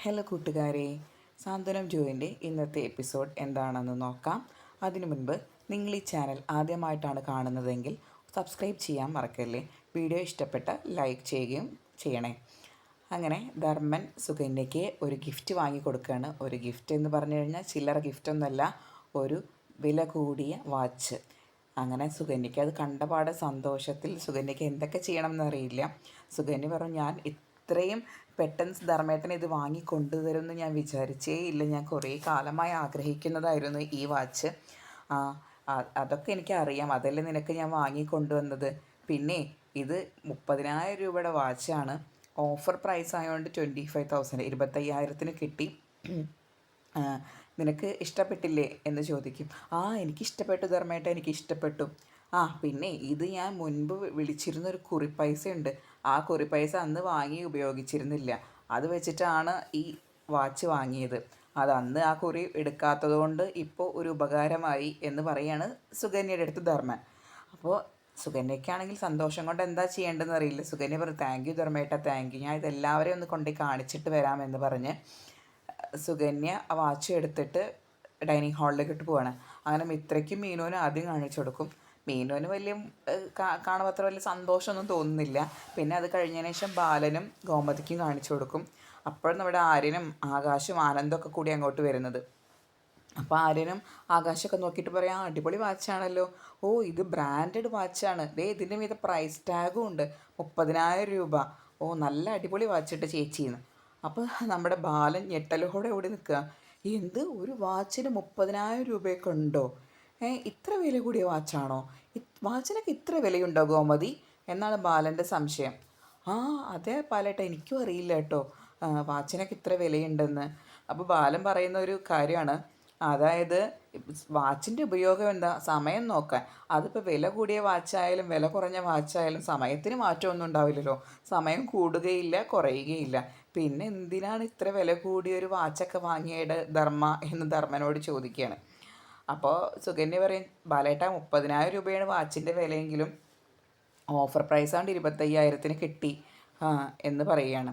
Hello കൂട്ടുകാരെ, സാന്ത്വനം ജോയിൻ്റെ ഇന്നത്തെ episode എന്താണെന്ന് നോക്കാം. അതിനു മുൻപ് നിങ്ങൾ ഈ ചാനൽ ആദ്യമായിട്ടാണ് കാണുന്നതെങ്കിൽ സബ്സ്ക്രൈബ് ചെയ്യാൻ മറക്കല്ലേ. വീഡിയോ ഇഷ്ടപ്പെട്ട ലൈക്ക് ചെയ്യുകയും ചെയ്യണേ. അങ്ങനെ ധർമ്മൻ സുകന്യയ്ക്ക് ഒരു ഗിഫ്റ്റ് വാങ്ങി കൊടുക്കുകയാണ്. ഒരു ഗിഫ്റ്റ് എന്ന് പറഞ്ഞു കഴിഞ്ഞാൽ ചില്ലറ ഗിഫ്റ്റൊന്നുമല്ല, ഒരു വില കൂടിയ വാച്ച്. അങ്ങനെ സുകന്യയ്ക്ക് അത് കണ്ടപാടെ സന്തോഷത്തിൽ സുകന്യയ്ക്ക് എന്തൊക്കെ ചെയ്യണം എന്നറിയില്ല. സുകന്യ പറഞ്ഞു, ഞാൻ ഇത്രയും പെട്ടെന്ന് ധർമ്മേട്ടന് ഇത് വാങ്ങി കൊണ്ടുതരുമെന്ന് ഞാൻ വിചാരിച്ചേ ഇല്ല. ഞാൻ കുറേ കാലമായി ആഗ്രഹിക്കുന്നതായിരുന്നു ഈ വാച്ച്. അതൊക്കെ എനിക്കറിയാം, അതല്ലേ നിനക്ക് ഞാൻ വാങ്ങി കൊണ്ടുവന്നത്. പിന്നെ ഇത് 30,000 രൂപയുടെ വാച്ചാണ്. ഓഫർ പ്രൈസ് ആയതുകൊണ്ട് 25,000, 25,000 കിട്ടി. നിനക്ക് ഇഷ്ടപ്പെട്ടില്ലേ എന്ന് ചോദിക്കും. എനിക്കിഷ്ടപ്പെട്ടു ധർമ്മേട്ട, എനിക്കിഷ്ടപ്പെട്ടു. പിന്നെ ഇത് ഞാൻ മുൻപ് വിളിച്ചിരുന്നൊരു കുറിപ്പൈസ ഉണ്ട്. ആ കുറിപ്പൈസ അന്ന് വാങ്ങി ഉപയോഗിച്ചിരുന്നില്ല. അത് വെച്ചിട്ടാണ് ഈ വാച്ച് വാങ്ങിയത്. അത് അന്ന് ആ കുറി എടുക്കാത്തത് കൊണ്ട് ഇപ്പോൾ ഒരു ഉപകാരമായി എന്ന് പറയാണ് സുകന്യയുടെ അടുത്ത് ധർമ്മൻ. അപ്പോൾ സുകന്യയ്ക്കാണെങ്കിൽ സന്തോഷം കൊണ്ട് എന്താ ചെയ്യേണ്ടതെന്ന് അറിയില്ല. സുകന്യ പറഞ്ഞു, താങ്ക് യു ധർമ്മേട്ട, താങ്ക് യു. ഞാൻ ഇതെല്ലാവരെയും ഒന്ന് കൊണ്ടുപോയി കാണിച്ചിട്ട് വരാമെന്ന് പറഞ്ഞ് സുകന്യ ആ വാച്ച് എടുത്തിട്ട് ഡൈനിങ് ഹാളിലേക്കിട്ട് പോവാണ്. അങ്ങനെ മിത്രയ്ക്കും മീനുവിനും ആദ്യം കാണിച്ചു കൊടുക്കും. മീനുവിന് വലിയ കാണുമ്പോൾ അത്ര വലിയ സന്തോഷമൊന്നും തോന്നുന്നില്ല. പിന്നെ അത് കഴിഞ്ഞതിന് ശേഷം ബാലനും ഗോമതിക്കും കാണിച്ചു കൊടുക്കും. അപ്പോഴും നമ്മുടെ ആര്യനും ആകാശും ആനന്ദമൊക്കെ കൂടി അങ്ങോട്ട് വരുന്നത്. അപ്പോൾ ആര്യനും ആകാശമൊക്കെ നോക്കിയിട്ട് പറയാം, അടിപൊളി വാച്ചാണല്ലോ. ഇത് ബ്രാൻഡഡ് വാച്ചാണ്. ഇതിൻ്റെ മീതെ പ്രൈസ് ടാഗും ഉണ്ട്, 30,000 രൂപ. നല്ല അടിപൊളി വാച്ചിട്ട് ചേച്ചിന്ന്. അപ്പോൾ നമ്മുടെ ബാലൻ ഞെട്ടലോടെ ഓടി നിൽക്കുക. എന്ത്, ഒരു വാച്ചിന് 30,000 രൂപയൊക്കെ ഉണ്ടോ? ഇത്ര വില കൂടിയ വാച്ചാണോ? വാച്ചിനൊക്കെ ഇത്ര വിലയുണ്ടോ ഗോമതി എന്നാണ് ബാലൻ്റെ സംശയം. അതെ ബാലേട്ട, എനിക്കും അറിയില്ല കേട്ടോ വാച്ചിനൊക്കെ ഇത്ര വിലയുണ്ടെന്ന്. അപ്പോൾ ബാലൻ പറയുന്ന ഒരു കാര്യമാണ്, അതായത് വാച്ചിൻ്റെ ഉപയോഗം എന്താ, സമയം നോക്കാൻ. അതിപ്പോൾ വില കൂടിയ വാച്ചായാലും വില കുറഞ്ഞ വാച്ചായാലും സമയത്തിന് മാറ്റമൊന്നും ഉണ്ടാവില്ലല്ലോ. സമയം കൂടുകയില്ല, കുറയുകയില്ല. പിന്നെ എന്തിനാണ് ഇത്ര വില കൂടിയൊരു വാച്ചൊക്കെ വാങ്ങിയത് ധർമ്മ എന്ന് ധർമ്മനോട് ചോദിക്കുകയാണ്. അപ്പോൾ സുകന്യ പറയും, ബാലേട്ട 30,000 രൂപയാണ് വാച്ചിൻ്റെ വിലയെങ്കിലും ഓഫർ പ്രൈസാണ്ട് 25,000 കിട്ടി എന്ന് പറയുകയാണ്.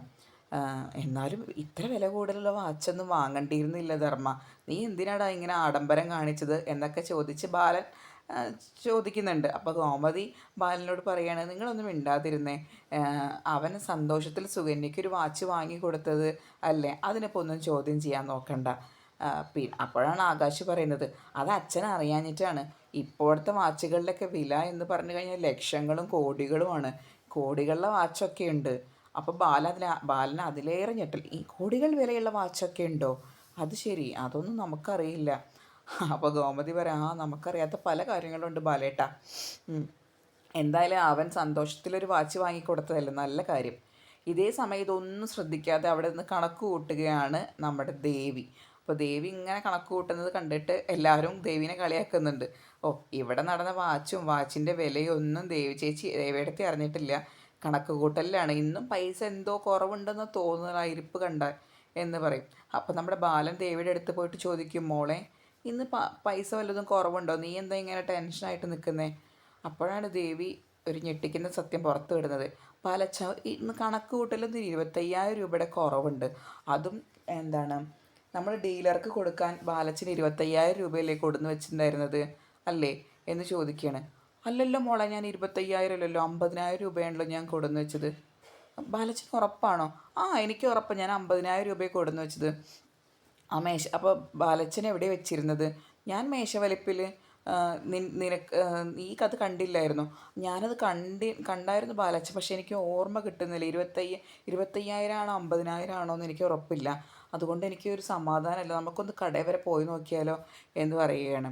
എന്നാലും ഇത്ര വില കൂടുതലുള്ള വാച്ചൊന്നും വാങ്ങണ്ടിയിരുന്നില്ല ധർമ്മ, നീ എന്തിനാടാ ഇങ്ങനെ ആഡംബരം കാണിച്ചത് എന്നൊക്കെ ചോദിച്ച് ബാലൻ ചോദിക്കുന്നുണ്ട്. അപ്പോൾ ഗോമതി ബാലനോട് പറയുകയാണ്, നിങ്ങളൊന്നും മിണ്ടാതിരുന്നേ. അവൻ സന്തോഷത്തിൽ സുകന്യയ്ക്കൊരു വാച്ച് വാങ്ങി കൊടുത്തത് അല്ലേ, അതിനിപ്പോൾ ഒന്നും ചോദ്യം ചെയ്യാൻ നോക്കണ്ട. അപ്പോഴാണ് ആകാശ് പറയുന്നത്, അത് അച്ഛൻ അറിയാഞ്ഞിട്ടാണ്. ഇപ്പോഴത്തെ വാച്ചുകളിലൊക്കെ വില എന്ന് പറഞ്ഞു കഴിഞ്ഞാൽ ലക്ഷങ്ങളും കോടികളുമാണ്. കോടികളുടെ വാച്ചൊക്കെ ഉണ്ട്. അപ്പോൾ ബാലന് അതിലേറെ ഞെട്ടൽ, ഈ കോടികൾ വിലയുള്ള വാച്ചൊക്കെ ഉണ്ടോ? അത് ശരി, അതൊന്നും നമുക്കറിയില്ല. അപ്പോൾ ഗോമതി പറയാം, നമുക്കറിയാത്ത പല കാര്യങ്ങളുണ്ട് ബാലേട്ട. എന്തായാലും അവൻ സന്തോഷത്തിലൊരു വാച്ച് വാങ്ങിക്കൊടുത്തതല്ലേ, നല്ല കാര്യം. ഇതേ സമയം ഇതൊന്നും ശ്രദ്ധിക്കാതെ അവിടെ നിന്ന് കണക്ക് കൂട്ടുകയാണ് നമ്മുടെ ദേവി. അപ്പോൾ ദേവി ഇങ്ങനെ കണക്ക് കൂട്ടുന്നത് കണ്ടിട്ട് എല്ലാവരും ദേവിനെ കളിയാക്കുന്നുണ്ട്. ഇവിടെ നടന്ന വാച്ചിൻ്റെ വിലയൊന്നും ദേവിയെടുത്ത് അറിഞ്ഞിട്ടില്ല. കണക്ക് കൂട്ടലിലാണ്. ഇന്നും പൈസ എന്തോ കുറവുണ്ടെന്ന് തോന്നുന്ന ഇരിപ്പ് കണ്ടാൽ എന്ന് പറയും. അപ്പോൾ നമ്മുടെ ബാലൻ ദേവിയുടെ അടുത്ത് പോയിട്ട് ചോദിക്കും, മോളെ ഇന്ന് പൈസ വല്ലതും കുറവുണ്ടോ, നീ എന്താ ഇങ്ങനെ ടെൻഷനായിട്ട് നിൽക്കുന്നേ? അപ്പോഴാണ് ദേവി ഒരു ഞെട്ടിക്കുന്ന സത്യം പുറത്തു വിടുന്നത്. ഇന്ന് കണക്ക് കൂട്ടലൊന്ന് 25,000 രൂപയുടെ കുറവുണ്ട്. അതും എന്താണ്, നമ്മൾ ഡീലർക്ക് കൊടുക്കാൻ ബാലച്ചന് 25,000 രൂപയല്ലേ കൊടുന്ന് വെച്ചിട്ടുണ്ടായിരുന്നത് അല്ലേ എന്ന് ചോദിക്കുകയാണ്. അല്ലല്ലോ മോളെ, ഞാൻ 25,000 അല്ലല്ലോ, 50,000 രൂപയാണല്ലോ ഞാൻ കൊടുന്ന് വെച്ചത്. ബാലച്ചന് ഉറപ്പാണോ? എനിക്ക് ഉറപ്പ്, ഞാൻ 50,000 രൂപയെ കൊടുന്ന് വെച്ചത്. അപ്പോൾ ബാലച്ചൻ എവിടെ വെച്ചിരുന്നത്? ഞാൻ മേശവലിപ്പിൽ. നിനക്ക് നീ അത് കണ്ടില്ലായിരുന്നു? ഞാനത് കണ്ടായിരുന്നു ബാലച്ചൻ, പക്ഷേ എനിക്ക് ഓർമ്മ കിട്ടുന്നില്ല. 25,000 ആണോ 50,000 ആണോ എന്ന് എനിക്ക് ഉറപ്പില്ല. അതുകൊണ്ട് എനിക്കൊരു സമാധാനമല്ല. നമുക്കൊന്ന് കടയിൽ വരെ പോയി നോക്കിയാലോ എന്ന് പറയുകയാണ്.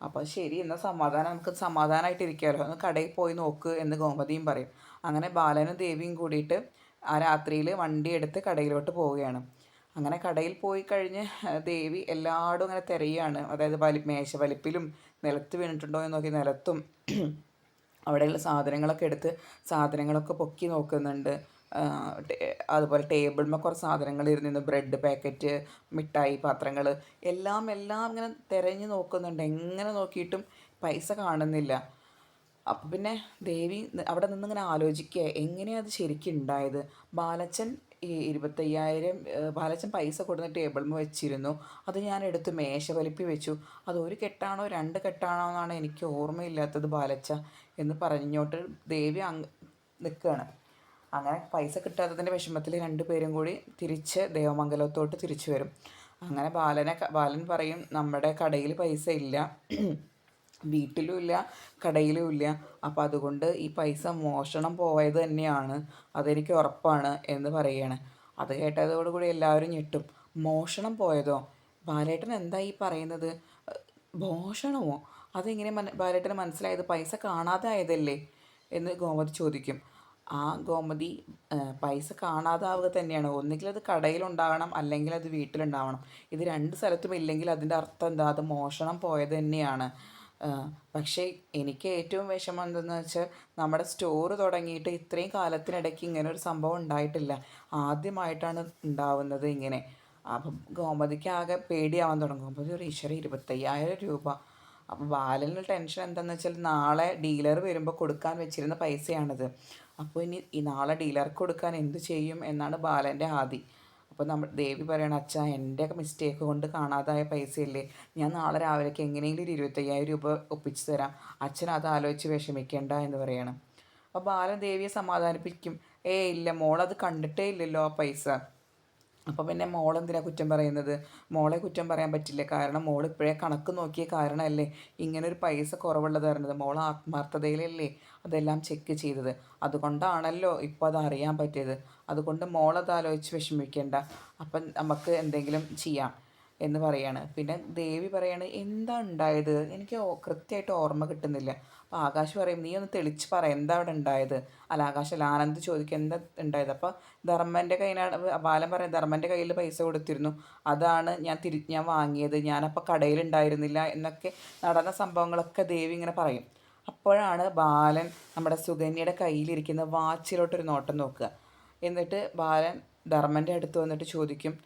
അപ്പോൾ ശരി, എന്നാൽ നമുക്ക് സമാധാനമായിട്ടിരിക്കാമല്ലോ, ഒന്ന് കടയിൽ പോയി നോക്ക് എന്ന് ഗോമതിയും പറയും. അങ്ങനെ ബാലനും ദേവിയും കൂടിയിട്ട് ആ രാത്രിയിൽ വണ്ടി എടുത്ത് കടയിലോട്ട് പോവുകയാണ്. അങ്ങനെ കടയിൽ പോയി കഴിഞ്ഞ് ദേവി എല്ലായിടും അങ്ങനെ തിരയുകയാണ്. അതായത് മേശവലിപ്പിലും നിലത്ത് വീണിട്ടുണ്ടോ എന്ന് നോക്കി നിലത്തും അവിടെയുള്ള സാധനങ്ങളൊക്കെ എടുത്ത് സാധനങ്ങളൊക്കെ പൊക്കി നോക്കുന്നുണ്ട്. അതുപോലെ ടേബിളിന്മേൽ കുറച്ച് സാധനങ്ങൾ ഇരുന്നിരുന്നു, ബ്രെഡ് പാക്കറ്റ്, മിഠായി പാത്രങ്ങൾ, എല്ലാം ഇങ്ങനെ തിരഞ്ഞ് നോക്കുന്നുണ്ട്. എങ്ങനെ നോക്കിയിട്ടും പൈസ കാണുന്നില്ല. അപ്പം പിന്നെ ദേവി അവിടെ നിന്നിങ്ങനെ ആലോചിക്കുക, എങ്ങനെയാണ് അത് ശരിക്കും ഉണ്ടായത്? ബാലച്ചൻ ഈ 25,000 ബാലച്ചൻ പൈസ കൊടുന്ന് ടേബിളിൽ വെച്ചിരുന്നു. അത് ഞാൻ എടുത്ത് മേശ വലിപ്പി വെച്ചു. അത് ഒരു കെട്ടാണോ 2 കെട്ടാണോ എന്നാണ് എനിക്ക് ഓർമ്മയില്ലാത്തത് ബാലച്ച എന്ന് പറഞ്ഞോട്ട് ദേവി നിൽക്കുകയാണ്. അങ്ങനെ പൈസ കിട്ടാത്തതിൻ്റെ വിഷമത്തിൽ 2 പേരും കൂടി തിരിച്ച് ദേവമംഗലത്തോട്ട് തിരിച്ചു വരും. അങ്ങനെ ബാലൻ പറയും നമ്മുടെ കടയിൽ പൈസ ഇല്ല, വീട്ടിലും ഇല്ല, കടയിലും ഇല്ല. അപ്പോൾ അതുകൊണ്ട് ഈ പൈസ മോഷണം പോയത് തന്നെയാണ്, അതെനിക്ക് ഉറപ്പാണ് എന്ന് പറയുകയാണ്. അത് കേട്ടതോടുകൂടി എല്ലാവരും ഞെട്ടും. മോഷണം പോയതോ? ബാലേട്ടൻ എന്താ ഈ പറയുന്നത്? മോഷണമോ? അതെങ്ങനെ ബാലേട്ടന് മനസ്സിലായത്? പൈസ കാണാതെ ആയതല്ലേ എന്ന് ഗോമതി ചോദിക്കും. ആ ഗോമതി, പൈസ കാണാതാവുക തന്നെയാണ്. ഒന്നുകിൽ അത് കടയിലുണ്ടാവണം, അല്ലെങ്കിൽ അത് വീട്ടിലുണ്ടാവണം. ഇത് 2 സ്ഥലത്തും ഇല്ലെങ്കിൽ അതിൻ്റെ അർത്ഥം എന്താ? അത് മോഷണം പോയത് തന്നെയാണ്. പക്ഷേ എനിക്ക് ഏറ്റവും വിഷമം എന്തെന്ന് വെച്ചാൽ നമ്മുടെ സ്റ്റോറ് തുടങ്ങിയിട്ട് ഇത്രയും കാലത്തിനിടയ്ക്ക് ഇങ്ങനെ ഒരു സംഭവം ഉണ്ടായിട്ടില്ല. ആദ്യമായിട്ടാണ് ഉണ്ടാവുന്നത് ഇങ്ങനെ. അപ്പം ഗോമതിക്ക് ആകെ പേടിയാവാൻ തുടങ്ങും. ഗോമതി ഒരു ഈശ്വര 25,000 രൂപ. അപ്പോൾ ബാലന് ടെൻഷൻ എന്താണെന്ന് വെച്ചാൽ നാളെ ഡീലർ വരുമ്പോൾ കൊടുക്കാൻ വെച്ചിരുന്ന പൈസയാണിത്. അപ്പോൾ ഇനി ഈ നാളെ ഡീലർക്ക് കൊടുക്കാൻ എന്ത് ചെയ്യും എന്നാണ് ബാലൻ്റെ ആദി. അപ്പോൾ ദേവി പറയണം, അച്ഛാ എൻ്റെ മിസ്റ്റേക്ക് കൊണ്ട് കാണാതായ പൈസയല്ലേ, ഞാൻ നാളെ രാവിലേക്ക് എങ്ങനെയെങ്കിലും ഒരു 25,000 രൂപ ഒപ്പിച്ച് തരാം, അച്ഛൻ അത് ആലോചിച്ച് വിഷമിക്കേണ്ട എന്ന് പറയണം. അപ്പോൾ ബാലൻ ദേവിയെ സമാധാനിപ്പിക്കും. ഇല്ല, മോളത് കണ്ടിട്ടേ ഇല്ലല്ലോ ആ പൈസ. അപ്പോൾ പിന്നെ മോളെന്തിനാണ് കുറ്റം പറയുന്നത്? മോളെ കുറ്റം പറയാൻ പറ്റില്ല, കാരണം മോൾ ഇപ്പോഴേ കണക്ക് നോക്കിയ കാരണമല്ലേ ഇങ്ങനൊരു പൈസ കുറവുള്ളത് അറിഞ്ഞത്. മോൾ ആത്മാർത്ഥതയിലല്ലേ അതെല്ലാം ചെക്ക് ചെയ്തത്, അതുകൊണ്ടാണല്ലോ ഇപ്പോൾ അത് അറിയാൻ പറ്റിയത്. അതുകൊണ്ട് മോളത് ആലോചിച്ച് വിഷമിക്കേണ്ട, അപ്പം നമുക്ക് എന്തെങ്കിലും ചെയ്യാം എന്ന് പറയാണ്. പിന്നെ ദേവി പറയാണ്, എന്താ ഉണ്ടായത് എനിക്ക് കൃത്യമായിട്ട് ഓർമ്മ കിട്ടുന്നില്ല. അപ്പോൾ ആകാശ് പറയും, നീ ഒന്ന് തെളിച്ച് പറ, എന്താ അവിടെ ഉണ്ടായത്? അല്ല, ആകാശല്ല, ആനന്ദ് ചോദിക്കുക എന്താ ഉണ്ടായത്. അപ്പോൾ ധർമ്മൻ്റെ കയ്യിലാണ്, ബാലൻ പറയും ധർമ്മൻ്റെ കയ്യിൽ പൈസ കൊടുത്തിരുന്നു, അതാണ് ഞാൻ വാങ്ങിയത്, ഞാനപ്പോൾ കടയിലുണ്ടായിരുന്നില്ല എന്നൊക്കെ നടന്ന സംഭവങ്ങളൊക്കെ ദേവി ഇങ്ങനെ പറയും. അപ്പോഴാണ് ബാലൻ നമ്മുടെ സുകന്യയുടെ കയ്യിലിരിക്കുന്ന വാച്ചിലോട്ടൊരു നോട്ടം നോക്കുക. എന്നിട്ട് ബാലൻ ധർമ്മൻ്റെ അടുത്ത് വന്നിട്ട് ചോദിക്കും,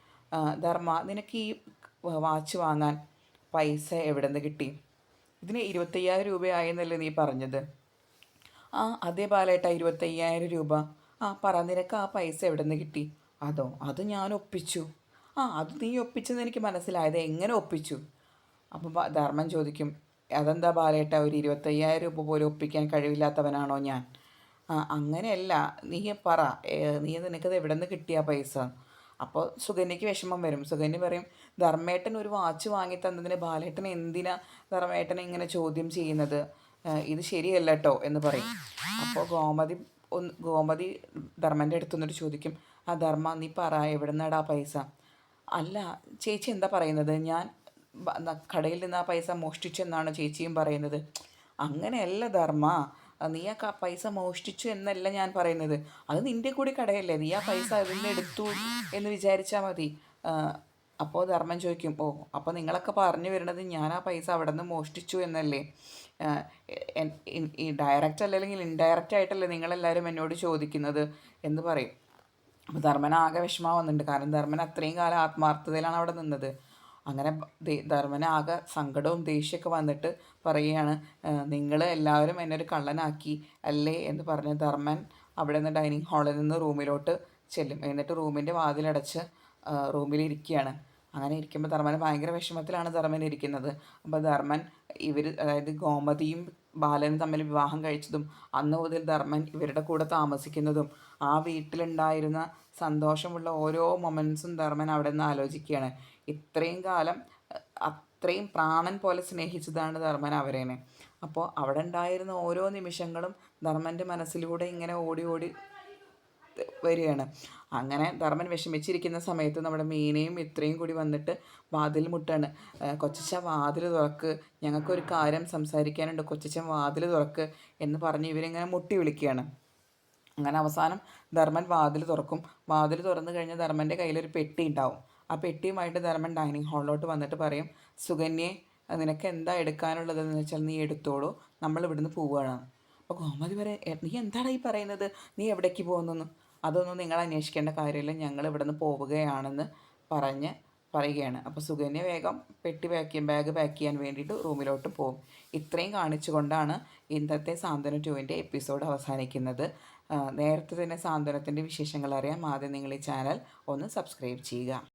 ധർമ്മ, നിനക്ക് ഈ വാച്ച് വാങ്ങാൻ പൈസ എവിടെ നിന്ന് കിട്ടി? ഇതിന് 25,000 രൂപയായെന്നല്ലേ നീ പറഞ്ഞത്? അതേ ബാലേട്ടാ, 25,000 രൂപ. പറ, നിനക്ക് ആ പൈസ എവിടെ നിന്ന് കിട്ടി? അതോ, അത് ഞാൻ ഒപ്പിച്ചു. അത് നീ ഒപ്പിച്ചെന്ന് എനിക്ക് മനസ്സിലായത്, എങ്ങനെ ഒപ്പിച്ചു? അപ്പോൾ ധർമ്മൻ ചോദിക്കും, അതെന്താ ബാലേട്ട, ഒരു 25,000 രൂപ പോലും ഒപ്പിക്കാൻ കഴിവില്ലാത്തവനാണോ ഞാൻ? അങ്ങനെയല്ല, നീ പറ, നിനക്കത് എവിടെ നിന്ന് കിട്ടിയ പൈസ? അപ്പോൾ സുകന്യയ്ക്ക് വിഷമം വരും. സുകന്യ പറയും, ധർമ്മേട്ടൻ ഒരു വാച്ച് വാങ്ങി തന്നതിന് ബാലേട്ടൻ എന്തിനാ ധർമ്മേട്ടനെ ഇങ്ങനെ ചോദ്യം ചെയ്യുന്നത്? ഇത് ശരിയല്ല കേട്ടോ എന്ന് പറയും. അപ്പോൾ ഗോമതി ധർമ്മൻ്റെ അടുത്ത് നിന്നിട്ട് ചോദിക്കും, ധർമ്മ, നീ പറ, എവിടെ നിന്നാടാ പൈസ? അല്ല ചേച്ചി എന്താ പറയുന്നത്? ഞാൻ കടയിൽ നിന്ന് ആ പൈസ മോഷ്ടിച്ചെന്നാണ് ചേച്ചിയും പറയുന്നത്. അങ്ങനെയല്ല ധർമ്മ, നീ ആ പൈസ മോഷ്ടിച്ചു എന്നല്ല ഞാൻ പറയുന്നത്, അത് നിൻ്റെ കൂടി കടയല്ലേ, നീ ആ പൈസ അതിൽ നിന്ന് എടുത്തു എന്ന് വിചാരിച്ചാൽ മതി. അപ്പോൾ ധർമ്മൻ ചോദിക്കും, അപ്പോൾ നിങ്ങളൊക്കെ പറഞ്ഞു വരുന്നത് ഞാൻ ആ പൈസ അവിടെ നിന്ന് മോഷ്ടിച്ചു എന്നല്ലേ? ഈ ഡയറക്റ്റ് അല്ലെങ്കിൽ ഇൻഡയറക്റ്റ് ആയിട്ടല്ലേ നിങ്ങളെല്ലാവരും എന്നോട് ചോദിക്കുന്നത് എന്ന് പറയും. അപ്പോൾ ധർമ്മൻ ആകെ വിഷമം വന്നിട്ടുണ്ട്, കാരണം ധർമ്മൻ അത്രയും കാലം ആത്മാർത്ഥതയിലാണ് അവിടെ നിന്നത്. അങ്ങനെ ധർമ്മന് ആകെ സങ്കടവും ദേഷ്യമൊക്കെ വന്നിട്ട് പറയുകയാണ്, നിങ്ങൾ എല്ലാവരും എന്നെ ഒരു കള്ളനാക്കി അല്ലേ എന്ന് പറഞ്ഞ് ധർമ്മൻ അവിടെ നിന്ന് ഡൈനിങ് ഹാളിൽ നിന്ന് റൂമിലോട്ട് ചെല്ലും. എന്നിട്ട് റൂമിൻ്റെ വാതിലടച്ച് റൂമിലിരിക്കുകയാണ്. അങ്ങനെ ഇരിക്കുമ്പോൾ ധർമ്മൻ ഭയങ്കര വിഷമത്തിലാണ് ധർമ്മൻ ഇരിക്കുന്നത്. അപ്പോൾ ധർമ്മൻ അതായത് ഗോമതിയും ബാലനും തമ്മിൽ വിവാഹം കഴിച്ചതും അന്ന് മുതൽ ധർമ്മൻ ഇവരുടെ കൂടെ താമസിക്കുന്നതും ആ വീട്ടിലുണ്ടായിരുന്ന സന്തോഷമുള്ള ഓരോ മൊമെൻറ്റ്സും ധർമ്മൻ അവിടെ നിന്ന് ആലോചിക്കുകയാണ്. ഇത്രയും കാലം അത്രയും പ്രാണൻ പോലെ സ്നേഹിച്ചതാണ് ധർമ്മൻ അവരേനെ. അപ്പോൾ അവിടെ ഉണ്ടായിരുന്ന ഓരോ നിമിഷങ്ങളും ധർമ്മൻ്റെ മനസ്സിലൂടെ ഇങ്ങനെ ഓടി ഓടി വരികയാണ്. അങ്ങനെ ധർമ്മൻ വിഷമിച്ചിരിക്കുന്ന സമയത്ത് നമ്മുടെ മീനയും ഇത്രയും കൂടി വന്നിട്ട് വാതിൽ മുട്ടാണ്. കൊച്ചച്ഛ വാതിൽ തുറക്ക്, ഞങ്ങൾക്കൊരു കാര്യം സംസാരിക്കാനുണ്ട്, കൊച്ചച്ഛൻ വാതിൽ തുറക്ക് എന്ന് പറഞ്ഞ് ഇവരിങ്ങനെ മുട്ടി വിളിക്കുകയാണ്. അങ്ങനെ അവസാനം ധർമ്മൻ വാതിൽ തുറക്കും. വാതിൽ തുറന്നു കഴിഞ്ഞാൽ ധർമ്മൻ്റെ കയ്യിലൊരു പെട്ടി ഉണ്ടാവും. ആ പെട്ടിയുമായിട്ട് ധർമ്മൻ ഡൈനിങ് ഹാളിലോട്ട് വന്നിട്ട് പറയും, സുകന്യെ, നിനക്ക് എന്താ എടുക്കാനുള്ളതെന്ന് വെച്ചാൽ നീ എടുത്തോളൂ, നമ്മൾ ഇവിടുന്ന് പോവുകയാണ്. അപ്പോൾ ഗോമതി പറയും, നീ എന്താണ് ഈ പറയുന്നത്? നീ എവിടേക്ക് പോകുന്നു? അതൊന്നും നിങ്ങൾ അന്വേഷിക്കേണ്ട കാര്യമില്ല, ഞങ്ങൾ ഇവിടുന്ന് പോവുകയാണെന്ന് പറയുകയാണ്. അപ്പോൾ സുകന്യ വേഗം ബാഗ് പാക്ക് ചെയ്യാൻ വേണ്ടിയിട്ട് റൂമിലോട്ട് പോകും. ഇത്രയും കാണിച്ചുകൊണ്ടാണ് ഇന്നത്തെ സാന്ത്വനം 2 എപ്പിസോഡ് അവസാനിക്കുന്നത്. നേരത്തെ തന്നെ സാന്ത്വനത്തിൻ്റെ വിശേഷങ്ങൾ അറിയാം ആദ്യം നിങ്ങൾ ഈ ചാനൽ ഒന്ന് സബ്സ്ക്രൈബ് ചെയ്യുക.